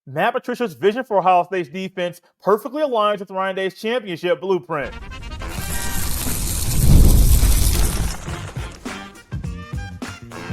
Matt Patricia's vision for Ohio State's defense perfectly aligns with Ryan Day's championship blueprint.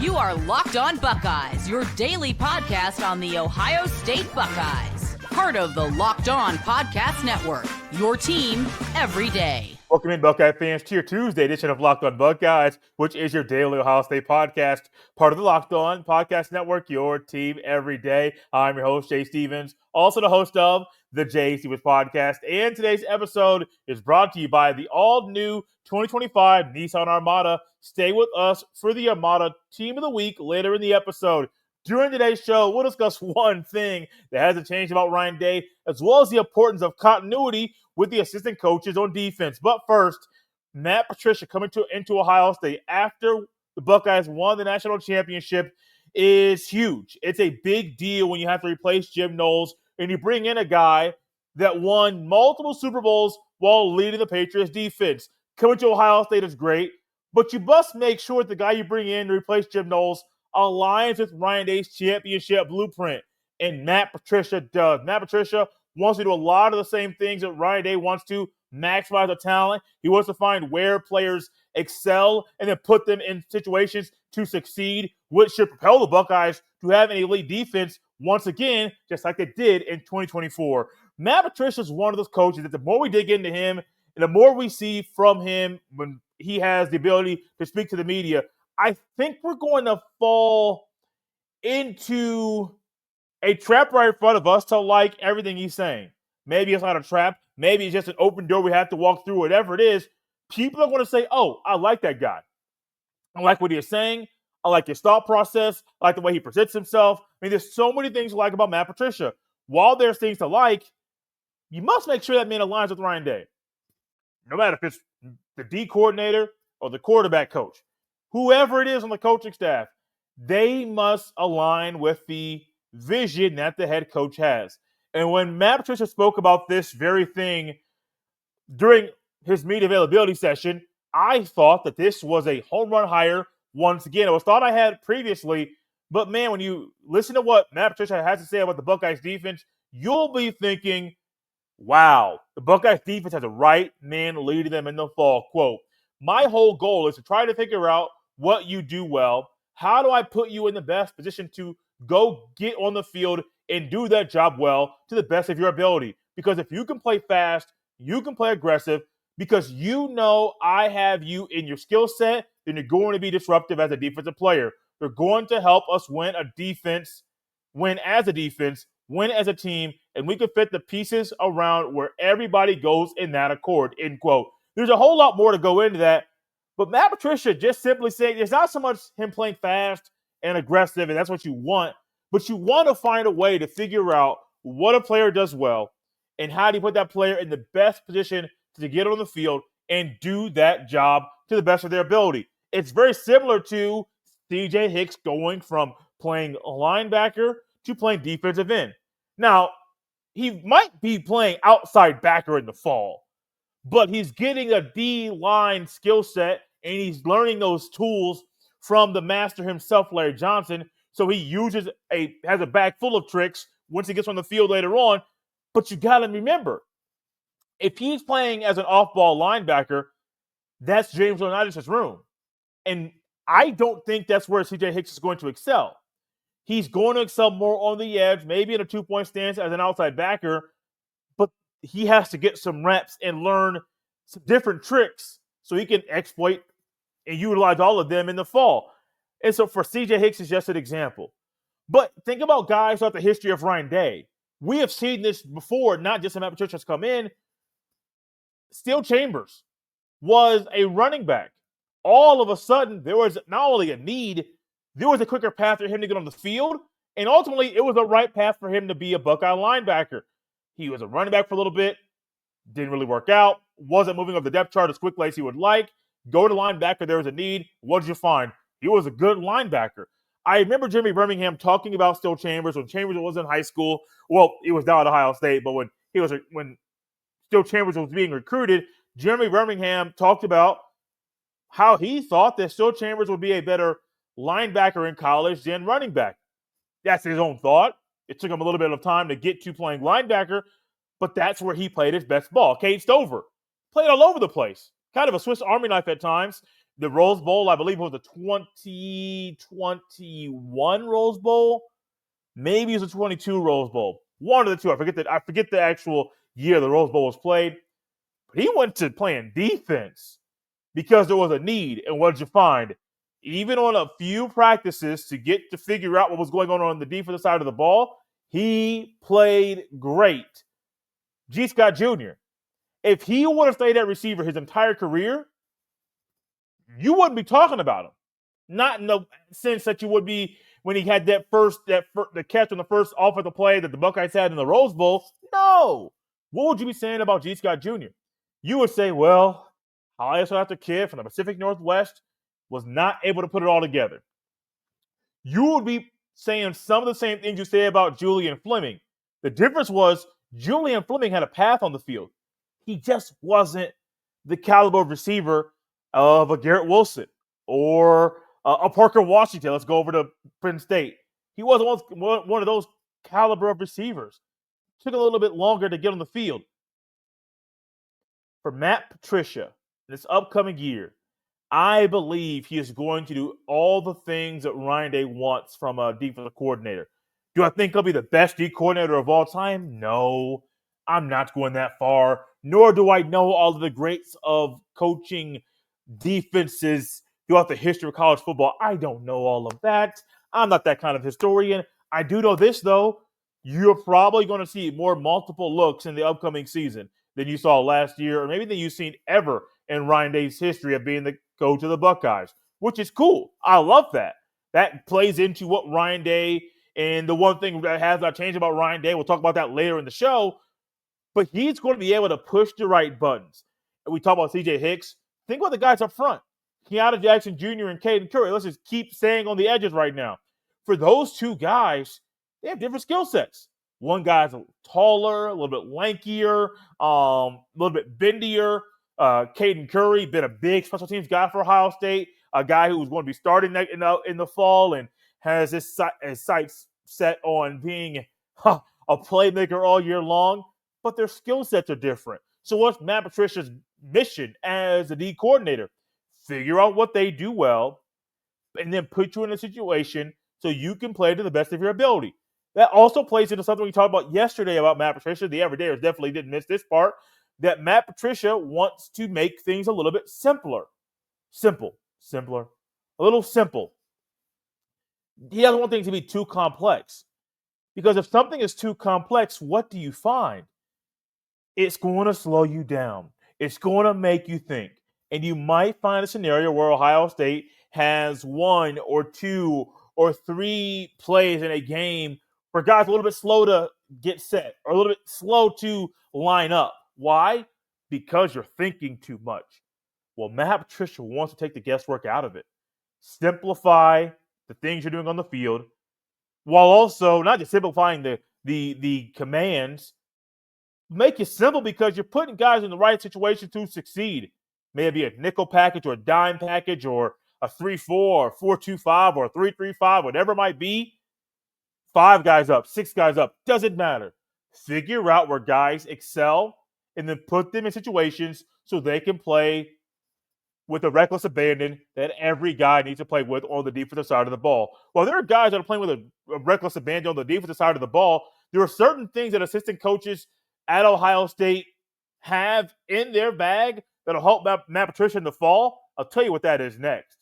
You are Locked On Buckeyes, your daily podcast on the Ohio State Buckeyes. Part of the Locked On Podcast Network, your team every day. Welcome in, Buckeye fans, to your Tuesday edition of Locked On Buckeyes, which is your daily Ohio State podcast, part of the Locked On Podcast Network, your team every day. I'm your host, Jay Stevens, also the host of the Jay Stevens Podcast. And today's episode is brought to you by the all-new 2025 Nissan Armada. Stay with us for the Armada Team of the Week later in the episode. During today's show, we'll discuss one thing that hasn't changed about Ryan Day, as well as the importance of continuity with the assistant coaches on defense. But first, Matt Patricia coming into Ohio State after the Buckeyes won the national championship is huge. It's a big deal when you have to replace Jim Knowles and you bring in a guy that won multiple Super Bowls while leading the Patriots defense. Coming to Ohio State is great, but you must make sure that the guy you bring in to replace Jim Knowles aligns with Ryan Day's championship blueprint, and Matt Patricia does. Matt Patricia wants to do a lot of the same things that Ryan Day wants to: maximize the talent. He wants to find where players excel and then put them in situations to succeed, which should propel the Buckeyes to have an elite defense once again, just like they did in 2024. Matt Patricia is one of those coaches that the more we dig into him and the more we see from him when he has the ability to speak to the media, I think we're going to fall into a trap right in front of us to like everything he's saying. Maybe it's not a trap. Maybe it's just an open door we have to walk through. Whatever it is, people are going to say, oh, I like that guy. I like what he is saying. I like his thought process. I like the way he presents himself. I mean, there's so many things to like about Matt Patricia. While there's things to like, you must make sure that man aligns with Ryan Day. No matter if it's the D coordinator or the quarterback coach. Whoever it is on the coaching staff, they must align with the vision that the head coach has. And when Matt Patricia spoke about this very thing during his media availability session, I thought that this was a home run hire once again. It was thought I had previously, but man, when you listen to what Matt Patricia has to say about the Buckeyes defense, you'll be thinking, wow, the Buckeyes defense has a right man leading them in the fall. Quote, my whole goal is to try to figure out what you do well. How do I put you in the best position to go get on the field and do that job well to the best of your ability? Because if you can play fast, you can play aggressive, because you know I have you in your skill set, then you're going to be disruptive as a defensive player. You're going to help us win as a defense, win as a team, and we can fit the pieces around where everybody goes in that accord, end quote. There's a whole lot more to go into that. But Matt Patricia just simply saying it's not so much him playing fast and aggressive, and that's what you want, but you want to find a way to figure out what a player does well and how do you put that player in the best position to get on the field and do that job to the best of their ability. It's very similar to C.J. Hicks going from playing linebacker to playing defensive end. Now, he might be playing outside backer in the fall, but he's getting a D-line skill set, and he's learning those tools from the master himself, Larry Johnson. So he has a bag full of tricks once he gets on the field later on. But you got to remember, if he's playing as an off-ball linebacker, that's James Laurinaitis' room. And I don't think that's where C.J. Hicks is going to excel. He's going to excel more on the edge, maybe in a two-point stance as an outside backer, but he has to get some reps and learn some different tricks so he can exploit and utilize all of them in the fall. And so for C.J. Hicks is just an example. But think about guys throughout the history of Ryan Day. We have seen this before, not just when Matt Patricia has come in. Steel Chambers was a running back. All of a sudden, there was not only a need, there was a quicker path for him to get on the field, and ultimately, it was the right path for him to be a Buckeye linebacker. He was a running back for a little bit, didn't really work out, wasn't moving up the depth chart as quickly as he would like. Go to linebacker, there was a need. What did you find? He was a good linebacker. I remember Jeremy Birmingham talking about Steel Chambers when Chambers was in high school. Well, he was down at Ohio State, but when Steel Chambers was being recruited, Jeremy Birmingham talked about how he thought that Steel Chambers would be a better linebacker in college than running back. That's his own thought. It took him a little bit of time to get to playing linebacker, but that's where he played his best ball. Cade Stover played all over the place. Kind of a Swiss Army knife at times. The Rose Bowl, I believe, was the 2021 Rose Bowl. Maybe it was a 22 Rose Bowl. One of the two. I forget the actual year the Rose Bowl was played. But he went to playing defense because there was a need. And what did you find? Even on a few practices to get to figure out what was going on the defensive side of the ball, he played great. G. Scott Jr., if he would have stayed at receiver his entire career, you wouldn't be talking about him. Not in the sense that you would be when he had the catch on the first offensive play that the Buckeyes had in the Rose Bowl. No. What would you be saying about G. Scott Jr.? You would say, well, Ohio State kid from the Pacific Northwest was not able to put it all together. You would be saying some of the same things you say about Julian Fleming. The difference was Julian Fleming had a path on the field. He just wasn't the caliber of receiver of a Garrett Wilson or a Parker Washington. Let's go over to Penn State. He wasn't one of those caliber of receivers. Took a little bit longer to get on the field. For Matt Patricia, this upcoming year, I believe he is going to do all the things that Ryan Day wants from a defensive coordinator. Do I think he'll be the best D coordinator of all time? No, I'm not going that far. Nor do I know all of the greats of coaching defenses throughout the history of college football. I don't know all of that. I'm not that kind of historian. I do know this, though. You're probably going to see more multiple looks in the upcoming season than you saw last year, or maybe than you've seen ever in Ryan Day's history of being the coach of the Buckeyes, which is cool. I love that. That plays into what Ryan Day, and the one thing that has not changed about Ryan Day, we'll talk about that later in the show, but he's going to be able to push the right buttons. And we talk about C.J. Hicks. Think about the guys up front. Keanu Jackson Jr. and Caden Curry. Let's just keep staying on the edges right now. For those two guys, they have different skill sets. One guy's taller, a little bit lankier, a little bit bendier. Caden Curry, been a big special teams guy for Ohio State, a guy who was going to be starting in the fall and has his sights set on being a playmaker all year long, but their skill sets are different. So what's Matt Patricia's mission as a D coordinator? Figure out what they do well and then put you in a situation so you can play to the best of your ability. That also plays into something we talked about yesterday about Matt Patricia. The everydayers definitely didn't miss this part, that Matt Patricia wants to make things a little bit simpler. Simpler. A little simple. He doesn't want things to be too complex. Because if something is too complex, what do you find? It's going to slow you down. It's going to make you think. And you might find a scenario where Ohio State has 1 or 2 or 3 plays in a game where guys are a little bit slow to get set or a little bit slow to line up. Why? Because you're thinking too much. Well, Matt Patricia wants to take the guesswork out of it. Simplify the things you're doing on the field while also not just simplifying the commands. Make it simple because you're putting guys in the right situation to succeed. Maybe a nickel package or a dime package or a 3-4 or 4-2-5 or a 3-3-5, whatever it might be. 5 guys up, 6 guys up, doesn't matter. Figure out where guys excel and then put them in situations so they can play with the reckless abandon that every guy needs to play with on the defensive side of the ball. Well, there are guys that are playing with a reckless abandon on the defensive side of the ball. There are certain things that assistant coaches at Ohio State have in their bag that'll help Matt Patricia in the fall. I'll tell you what that is next.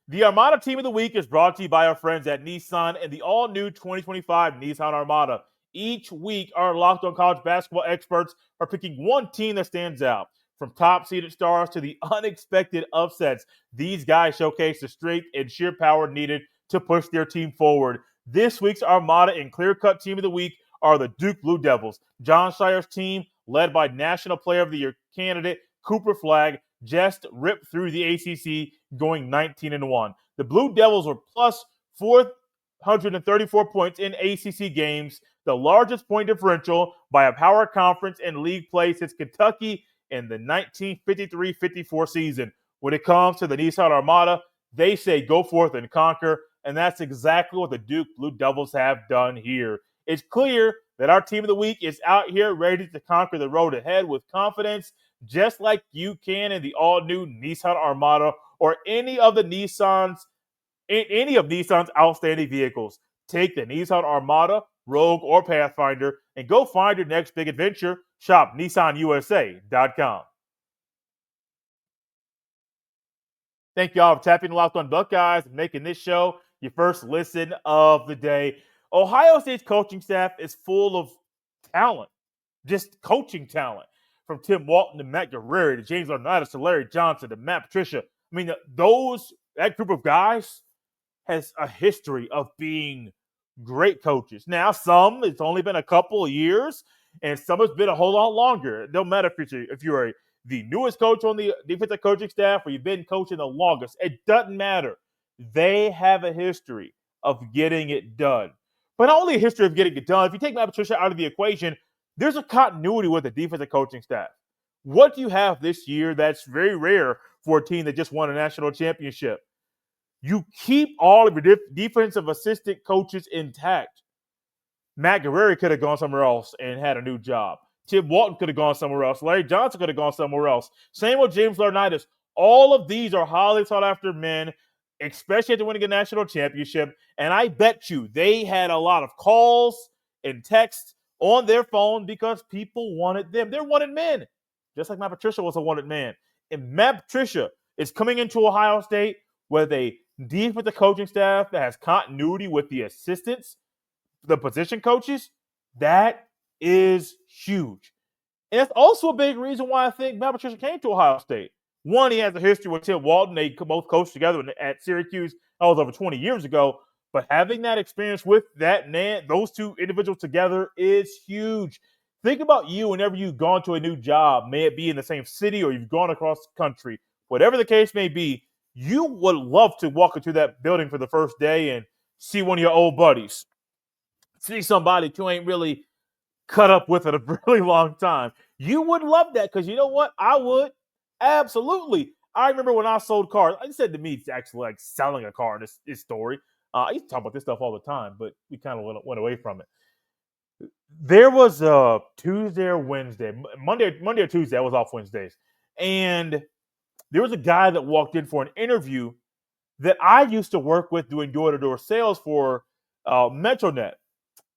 The Armada Team of the Week is brought to you by our friends at Nissan and the all-new 2025 Nissan Armada. Each week, our Locked On College basketball experts are picking one team that stands out. From top-seeded stars to the unexpected upsets, these guys showcase the strength and sheer power needed to push their team forward. This week's Armada and clear-cut Team of the Week are the Duke Blue Devils. John Shire's team, led by National Player of the Year candidate Cooper Flagg, just ripped through the ACC, going 19-1. The Blue Devils were plus 434 points in ACC games, the largest point differential by a power conference in league play since Kentucky in the 1953-54 season. When it comes to the Nissan Armada, they say go forth and conquer. And that's exactly what the Duke Blue Devils have done here. It's clear that our team of the week is out here ready to conquer the road ahead with confidence, just like you can in the all-new Nissan Armada or any of Nissan's outstanding vehicles. Take the Nissan Armada, Rogue, or Pathfinder and go find your next big adventure. Shop NissanUSA.com. Thank y'all for tapping Locked on Buckeyes and making this show your first listen of the day. Ohio State's coaching staff is full of talent, just coaching talent. From Tim Walton to Matt Guerrero to James Laurinaitis to Larry Johnson to Matt Patricia. I mean, that group of guys has a history of being great coaches. Now, some, it's only been a couple of years, and some has been a whole lot longer. It don't matter if you're the newest coach on the defensive coaching staff or you've been coaching the longest. It doesn't matter. They have a history of getting it done. But not only a history of getting it done, if you take Matt Patricia out of the equation, there's a continuity with the defensive coaching staff. What do you have this year that's very rare for a team that just won a national championship? You keep all of your defensive assistant coaches intact. Matt Guerrero could have gone somewhere else and had a new job. Tim Walton could have gone somewhere else. Larry Johnson could have gone somewhere else. Same with James Laurinaitis. All of these are highly sought-after men, especially after winning a national championship. And I bet you they had a lot of calls and texts on their phone because people wanted them. They're wanted men, just like Matt Patricia was a wanted man. And Matt Patricia is coming into Ohio State with a defensive coaching staff that has continuity with the assistants, the position coaches. That is huge. And that's also a big reason why I think Matt Patricia came to Ohio State. One, he has a history with Tim Walton. They both coached together at Syracuse. That was over 20 years ago. But having that experience with those two individuals together is huge. Think about you whenever you've gone to a new job, may it be in the same city or you've gone across the country. Whatever the case may be, you would love to walk into that building for the first day and see one of your old buddies. See somebody that you ain't really cut up with in a really long time. You would love that because you know what? I would. Absolutely. I remember when I sold cars. I said to me, it's actually like selling a car in this story. I used to talk about this stuff all the time, but we kind of went away from it. There was a Tuesday or Wednesday, Monday or Tuesday. I was off Wednesdays. And there was a guy that walked in for an interview that I used to work with doing door-to-door sales for MetroNet.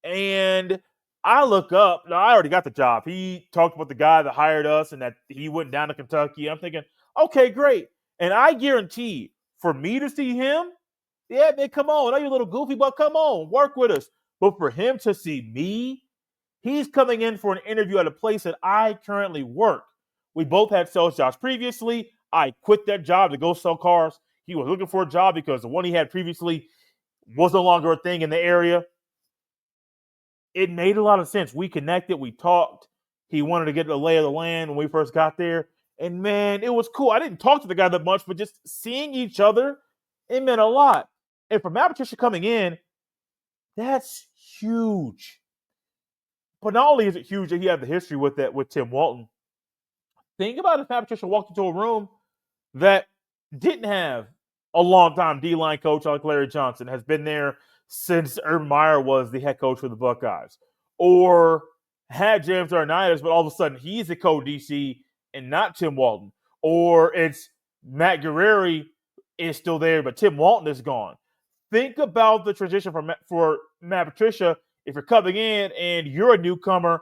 And I look up. Now, I already got the job. He talked about the guy that hired us and that he went down to Kentucky. I'm thinking, okay, great. And I guarantee for me to see him, yeah, man, come on. I know you're a little goofy, but come on, work with us. But for him to see me, he's coming in for an interview at a place that I currently work. We both had sales jobs previously. I quit that job to go sell cars. He was looking for a job because the one he had previously was no longer a thing in the area. It made a lot of sense. We connected. We talked. He wanted to get the lay of the land when we first got there. And, man, it was cool. I didn't talk to the guy that much, but just seeing each other, it meant a lot. And for Matt Patricia coming in, that's huge. But not only is it huge that he had the history with Tim Walton, think about if Matt Patricia walked into a room that didn't have a long-time D-line coach like Larry Johnson, has been there since Urban Meyer was the head coach for the Buckeyes, or had James Laurinaitis, but all of a sudden he's the co-DC and not Tim Walton, or it's Matt Guerrero is still there, but Tim Walton is gone. Think about the transition for Matt Patricia if you're coming in and you're a newcomer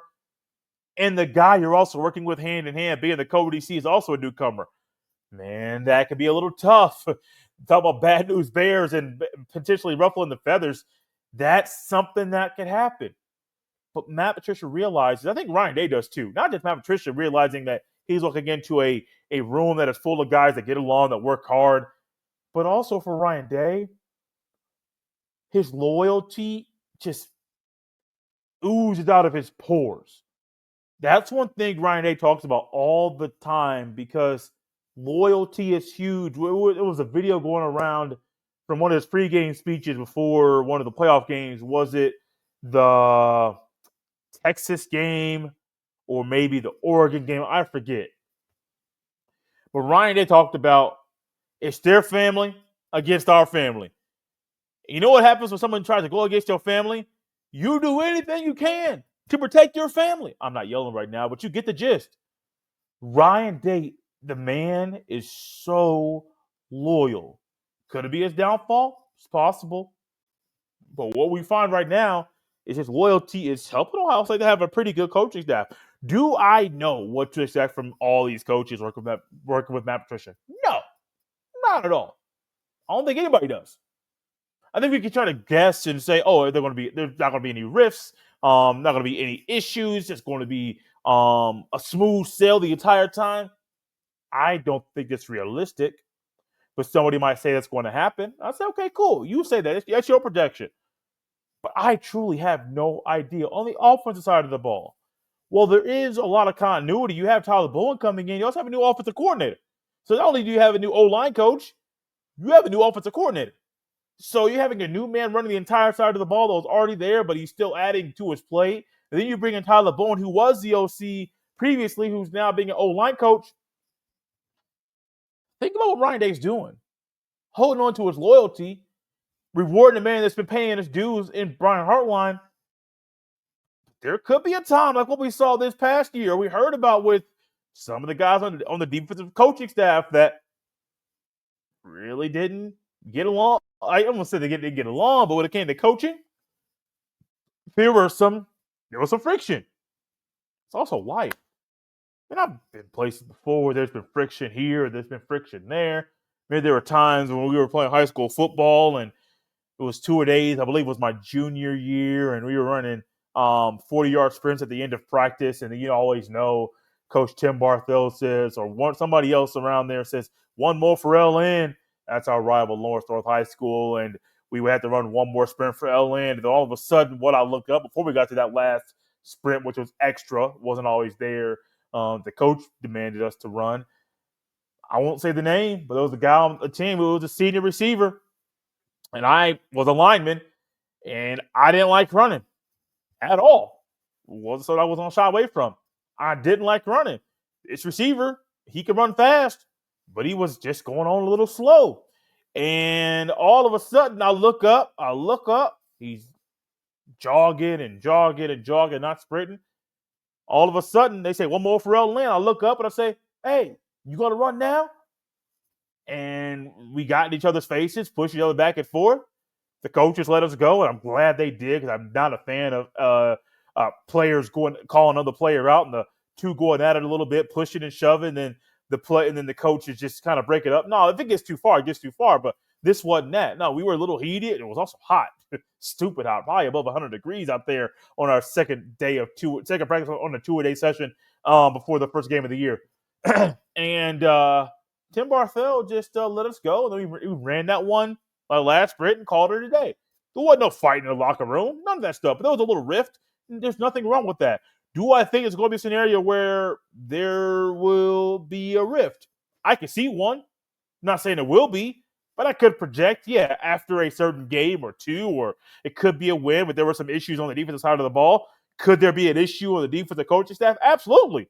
and the guy you're also working with hand in hand, being the co-DC, is also a newcomer. Man, that could be a little tough. Talk about bad news bears and potentially ruffling the feathers. That's something that could happen. But Matt Patricia realizes, I think Ryan Day does too, not just Matt Patricia realizing that he's looking into a room that is full of guys that get along, that work hard, but also for Ryan Day, his loyalty just oozes out of his pores. That's one thing Ryan Day talks about all the time because loyalty is huge. It was a video going around from one of his pregame speeches before one of the playoff games. Was it the Texas game or maybe the Oregon game? I forget. But Ryan Day talked about it's their family against our family. You know what happens when someone tries to go against your family? You do anything you can to protect your family. I'm not yelling right now, but you get the gist. Ryan Day, the man is so loyal. Could it be his downfall? It's possible. But what we find right now is his loyalty is helping Ohio State to have a pretty good coaching staff. Do I know what to expect from all these coaches working with Matt Patricia? No, not at all. I don't think anybody does. I think we can try to guess and say, oh, there's not going to be any rifts, not going to be any issues. It's going to be a smooth sail the entire time. I don't think it's realistic, but somebody might say that's going to happen. I'll say, okay, cool. You say that. That's your projection. But I truly have no idea. On the offensive side of the ball, well, there is a lot of continuity. You have Tyler Bowen coming in. You also have a new offensive coordinator. So not only do you have a new O-line coach, you have a new offensive coordinator. So you're having a new man running the entire side of the ball that was already there, but he's still adding to his plate. And then you bring in Tyler Bowen, who was the OC previously, who's now being an O-line coach. Think about what Ryan Day's doing. Holding on to his loyalty, rewarding the man that's been paying his dues in Brian Hartline. There could be a time like what we saw this past year, we heard about with some of the guys on the defensive coaching staff that really didn't get along. I almost said they didn't get along, but when it came to coaching, there was some friction. It's also life. And I've been places before where there's been friction here, there's been friction there. Maybe there were times when we were playing high school football and it was 2-a-days. I believe it was my junior year, and we were running 40-yard sprints at the end of practice. And you always know Coach Tim Barthel says, or somebody else around there says, one more for LN. That's our rival, Lawrence North High School. And we would have to run one more sprint for LN. And then all of a sudden, what I look up before we got to that last sprint, which was extra, wasn't always there, the coach demanded us to run. I won't say the name, but there was a guy on the team who was a senior receiver. And I was a lineman, and I didn't like running at all. It wasn't something I was going to shy away from. I didn't like running. This receiver, he could run fast, but he was just going on a little slow. And all of a sudden, I look up. He's jogging, not sprinting. All of a sudden, they say, one more for LN. I look up and I say, hey, you going to run now? And we got in each other's faces, pushed each other back and forth. The coaches let us go, and I'm glad they did because I'm not a fan of players calling another player out and the two going at it a little bit, pushing and shoving, and then the coaches just kind of break it up. No, if it gets too far, it gets too far. But this wasn't that. No, we were a little heated. It was also hot, stupid hot, probably above 100 degrees out there on our second practice on a 2-a-day session before the first game of the year. And Tim Barthel just let us go, and then we ran that one last sprint and called it a day. There wasn't no fight in the locker room, none of that stuff. But there was a little rift, and there's nothing wrong with that. Do I think it's going to be a scenario where there will be a rift? I can see one. I'm not saying it will be, but I could project, after a certain game or two, or it could be a win, but there were some issues on the defensive side of the ball. Could there be an issue on the defensive coaching staff? Absolutely.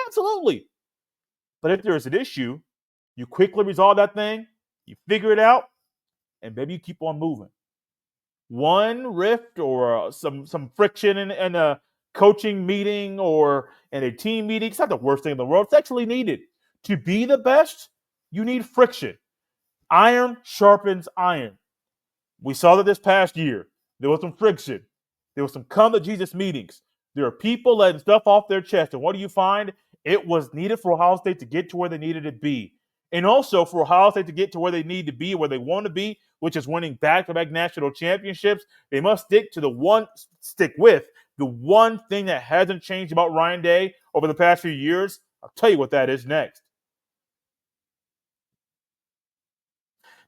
Absolutely. But if there is an issue, you quickly resolve that thing, you figure it out, and maybe you keep on moving. One rift or some friction in a coaching meeting or in a team meeting, it's not the worst thing in the world. It's actually needed. To be the best, you need friction. Iron sharpens iron. We saw that this past year. There was some friction. There was some come-to-Jesus meetings. There are people letting stuff off their chest. And what do you find? It was needed for Ohio State to get to where they needed to be. And also for Ohio State to get to where they need to be, where they want to be, which is winning back-to-back national championships, they must stick with the one thing that hasn't changed about Ryan Day over the past few years. I'll tell you what that is next.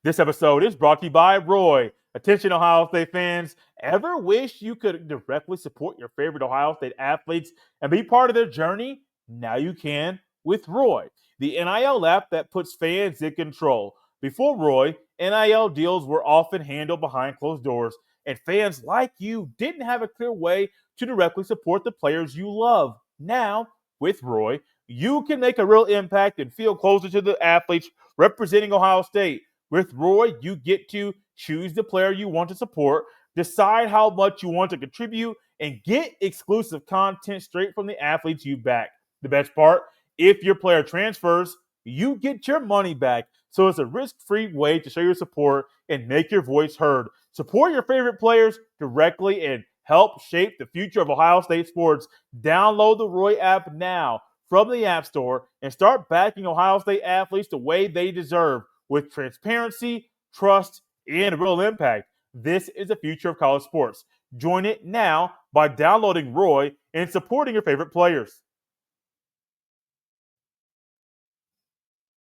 This episode is brought to you by Roy. Attention, Ohio State fans. Ever wish you could directly support your favorite Ohio State athletes and be part of their journey? Now you can with Roy, the NIL app that puts fans in control. Before Roy, NIL deals were often handled behind closed doors, and fans like you didn't have a clear way to directly support the players you love. Now, with Roy, you can make a real impact and feel closer to the athletes representing Ohio State. With Roy, you get to choose the player you want to support, decide how much you want to contribute, and get exclusive content straight from the athletes you back. The best part, if your player transfers, you get your money back. So it's a risk-free way to show your support and make your voice heard. Support your favorite players directly and help shape the future of Ohio State sports. Download the Roy app now from the App Store and start backing Ohio State athletes the way they deserve with transparency, trust, and real impact. This is the future of college sports. Join it now by downloading Roy and supporting your favorite players.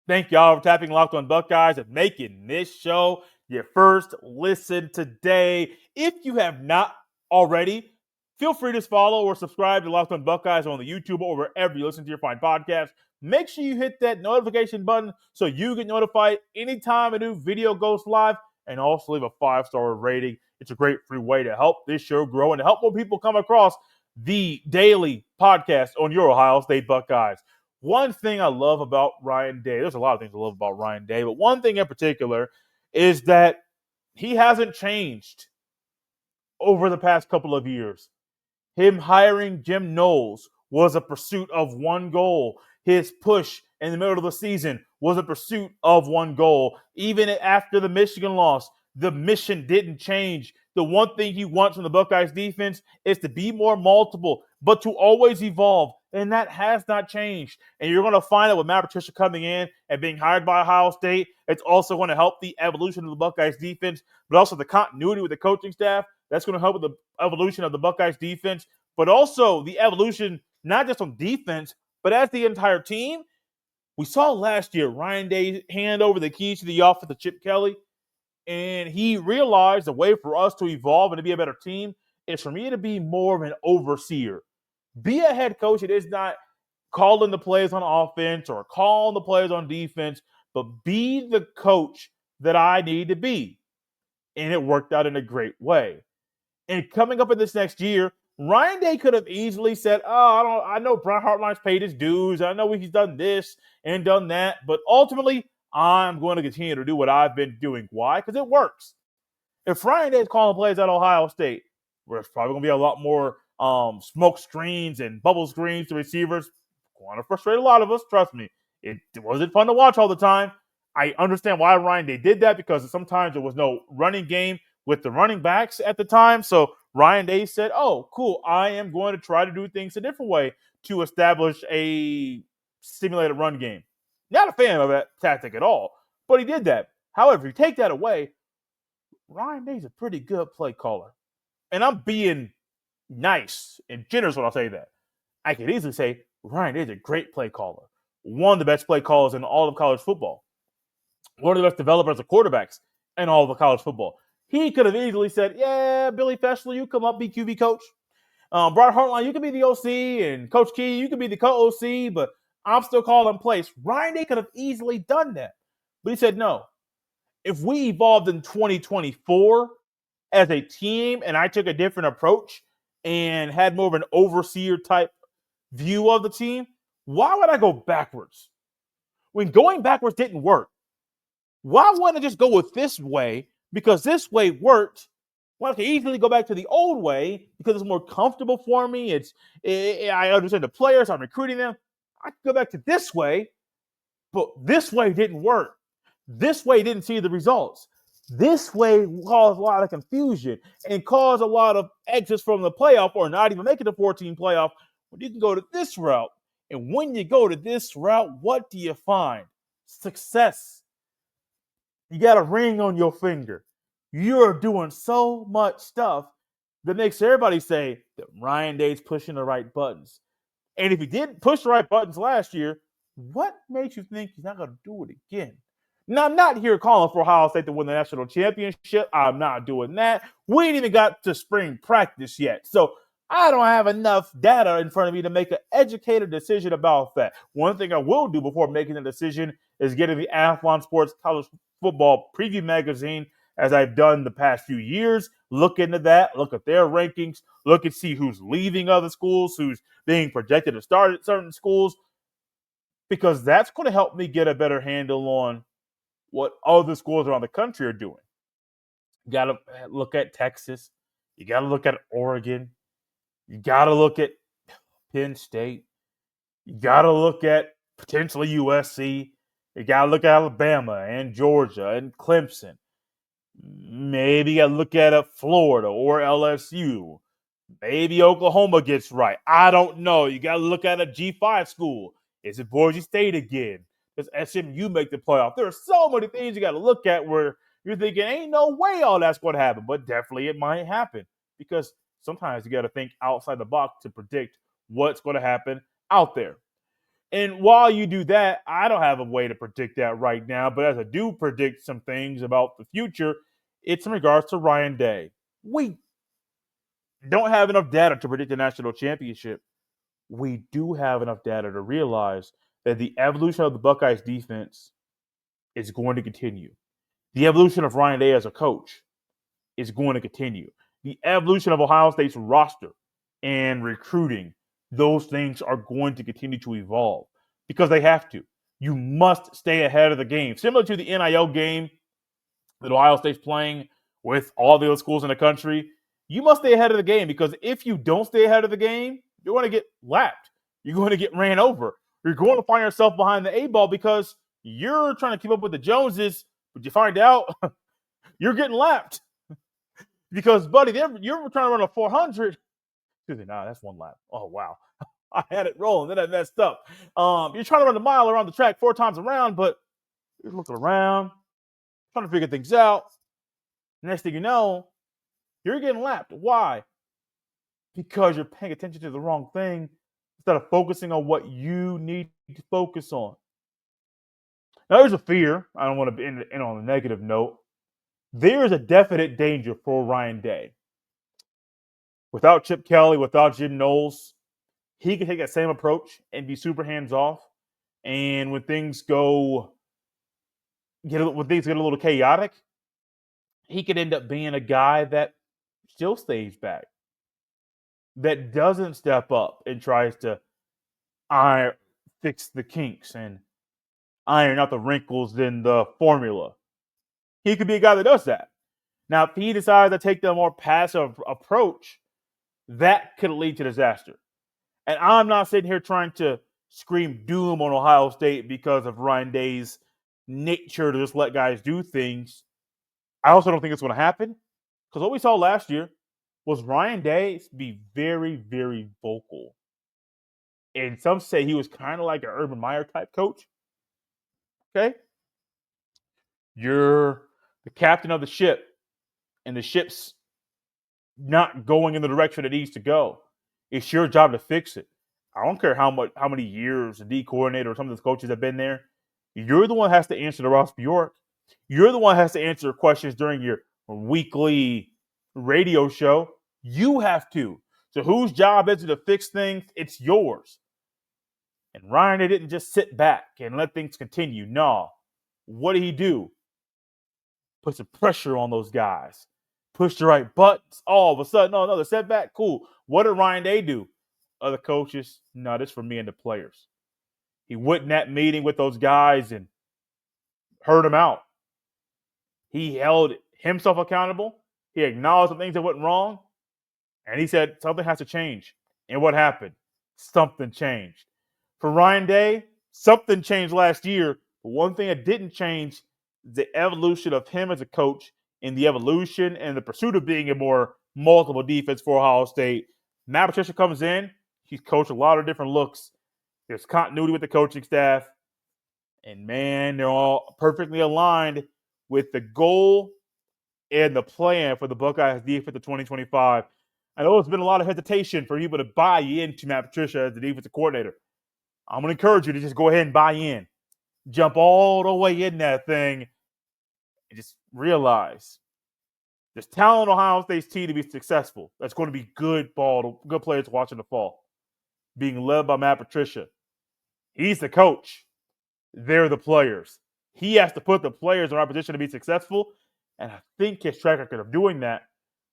Thank y'all for tapping Locked On Buckeyes and making this show your first listen today. If you have not already, feel free to follow or subscribe to Locked On Buckeyes on the YouTube or wherever you listen to your fine podcast. Make sure you hit that notification button so you get notified anytime a new video goes live, and also leave a 5-star rating. It's a great free way to help this show grow and to help more people come across the daily podcast on your Ohio State Buckeyes. One thing I love about Ryan Day, there's a lot of things I love about Ryan Day, but one thing in particular is that he hasn't changed over the past couple of years. Him hiring Jim Knowles was a pursuit of one goal. His push in the middle of the season was a pursuit of one goal. Even after the Michigan loss, the mission didn't change. The one thing he wants from the Buckeyes defense is to be more multiple, but to always evolve. And that has not changed. And you're going to find that with Matt Patricia coming in and being hired by Ohio State, it's also going to help the evolution of the Buckeyes defense, but also the continuity with the coaching staff. That's going to help with the evolution of the Buckeyes defense, but also the evolution, not just on defense, but as the entire team. We saw last year Ryan Day hand over the keys to the offense to Chip Kelly, and he realized the way for us to evolve and to be a better team is for me to be more of an overseer. Be a head coach. It is not calling the plays on offense or calling the plays on defense, but be the coach that I need to be. And it worked out in a great way. And coming up in this next year, Ryan Day could have easily said, I know Brian Hartline's paid his dues. I know he's done this and done that. But ultimately, I'm going to continue to do what I've been doing. Why? Because it works. If Ryan Day is calling plays at Ohio State, where it's probably going to be a lot more smoke screens and bubble screens to receivers, going to frustrate a lot of us. Trust me, it wasn't fun to watch all the time. I understand why Ryan Day did that, because sometimes there was no running game with the running backs at the time. So Ryan Day said, oh, cool, I am going to try to do things a different way to establish a simulated run game. Not a fan of that tactic at all, but he did that. However, if you take that away, Ryan Day's a pretty good play caller. And I'm being nice and generous when I say that. I could easily say Ryan Day's a great play caller. One of the best play callers in all of college football. One of the best developers of quarterbacks in all of college football. He could have easily said, yeah, Billy Fessler, you come up, be QB coach. Brian Hartline, you can be the OC, and Coach Key, you can be the co-OC, but I'm still calling plays. Ryan Day could have easily done that. But he said, no. If we evolved in 2024 as a team and I took a different approach and had more of an overseer type view of the team, why would I go backwards? When going backwards didn't work, why wouldn't I just go with this way? Because this way worked. Well, I can easily go back to the old way because it's more comfortable for me. I understand the players. I'm recruiting them. I can go back to this way, but this way didn't work. This way didn't see the results. This way caused a lot of confusion and caused a lot of exits from the playoff or not even making the 14 playoff. When you can go to this route, and when you go to this route, what do you find? Success. You got a ring on your finger. You're doing so much stuff that makes everybody say that Ryan Day's pushing the right buttons. And if he didn't push the right buttons last year, what makes you think he's not going to do it again? Now, I'm not here calling for Ohio State to win the national championship. I'm not doing that. We ain't even got to spring practice yet. So I don't have enough data in front of me to make an educated decision about that. One thing I will do before making a decision is getting the Athlon Sports College Football Preview Magazine, as I've done the past few years. Look into that. Look at their rankings. Look and see who's leaving other schools, who's being projected to start at certain schools, because that's going to help me get a better handle on what other schools around the country are doing. You got to look at Texas. You got to look at Oregon. You got to look at Penn State. You got to look at potentially USC. You got to look at Alabama and Georgia and Clemson. Maybe you got to look at Florida or LSU. Maybe Oklahoma gets right. I don't know. You got to look at a G5 school. Is it Boise State again? Does SMU make the playoff? There are so many things you got to look at where you're thinking, ain't no way all that's going to happen. But definitely it might happen because sometimes you got to think outside the box to predict what's going to happen out there. And while you do that, I don't have a way to predict that right now. But as I do predict some things about the future, it's in regards to Ryan Day. We don't have enough data to predict the national championship. We do have enough data to realize that the evolution of the Buckeyes defense is going to continue. The evolution of Ryan Day as a coach is going to continue. The evolution of Ohio State's roster and recruiting, those things are going to continue to evolve because they have to. You must stay ahead of the game. Similar to the NIL game that Ohio State's playing with all the other schools in the country, you must stay ahead of the game because if you don't stay ahead of the game, you're going to get lapped. You're going to get ran over. You're going to find yourself behind the A-ball because you're trying to keep up with the Joneses, but you find out you're getting lapped. Because, buddy, you're trying to run a 400. Excuse me, nah, that's one lap. Oh, wow. I had it rolling, then I messed up. You're trying to run a mile around the track 4 times around, but you're looking around, trying to figure things out. Next thing you know, you're getting lapped. Why? Because you're paying attention to the wrong thing instead of focusing on what you need to focus on. Now, there's a fear. I don't want to end on a negative note. There is a definite danger for Ryan Day. Without Chip Kelly, without Jim Knowles, he can take that same approach and be super hands-off. And when things get a little chaotic, he could end up being a guy that still stays back, that doesn't step up and tries to fix the kinks and iron out the wrinkles in the formula. He could be a guy that does that. Now, if he decides to take the more passive approach, that could lead to disaster. And I'm not sitting here trying to scream doom on Ohio State because of Ryan Day's nature to just let guys do things. I also don't think it's going to happen because what we saw last year was Ryan Day be very, very vocal. And some say he was kind of like an Urban Meyer type coach. Okay? You're the captain of the ship, and the ship's not going in the direction it needs to go. It's your job to fix it. I don't care how many years the D coordinator or some of those coaches have been there. You're the one that has to answer to Ross Bjork. You're the one that has to answer questions during your weekly radio show. You have to. So whose job is it to fix things? It's yours. And Ryan, they didn't just sit back and let things continue. No. What did he do? Put some pressure on those guys. Push the right buttons. All of a sudden, no, another setback. Cool. What did Ryan Day do? Other coaches, no, this is for me and the players. He went in that meeting with those guys and heard them out. He held himself accountable. He acknowledged the things that went wrong. And he said something has to change. And what happened? Something changed. For Ryan Day, something changed last year. But one thing that didn't change is the evolution of him as a coach and the evolution and the pursuit of being a more multiple defense for Ohio State. Matt Patricia comes in. He's coached a lot of different looks. There's continuity with the coaching staff. And, man, they're all perfectly aligned with the goal and the plan for the Buckeyes defense of 2025. I know there's been a lot of hesitation for people to buy into Matt Patricia as the defensive coordinator. I'm going to encourage you to just go ahead and buy in. Jump all the way in that thing and just realize there's talent on Ohio State's team to be successful. That's going to be good players to watch in the fall. Being led by Matt Patricia. He's the coach. They're the players. He has to put the players in our position to be successful. And I think his track record of doing that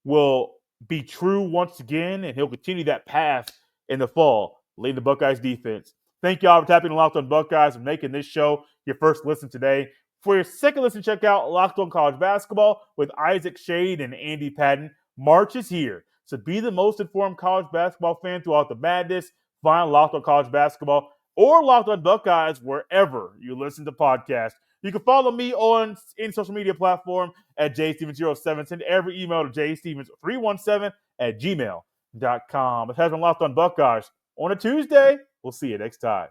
will be true once again, and he'll continue that path in the fall, leading the Buckeyes defense. Thank y'all for tapping the Locked On Buckeyes and making this show your first listen today. For your second listen, check out Locked On College Basketball with Isaac Shade and Andy Patton. March is here, so be the most informed college basketball fan throughout the madness. Find Locked On College Basketball or Locked On Buckeyes wherever you listen to podcasts. You can follow me on any social media platform at jstevens07. Send every email to jstevens317@gmail.com. It has been Locked On Buckeyes on a Tuesday. We'll see you next time.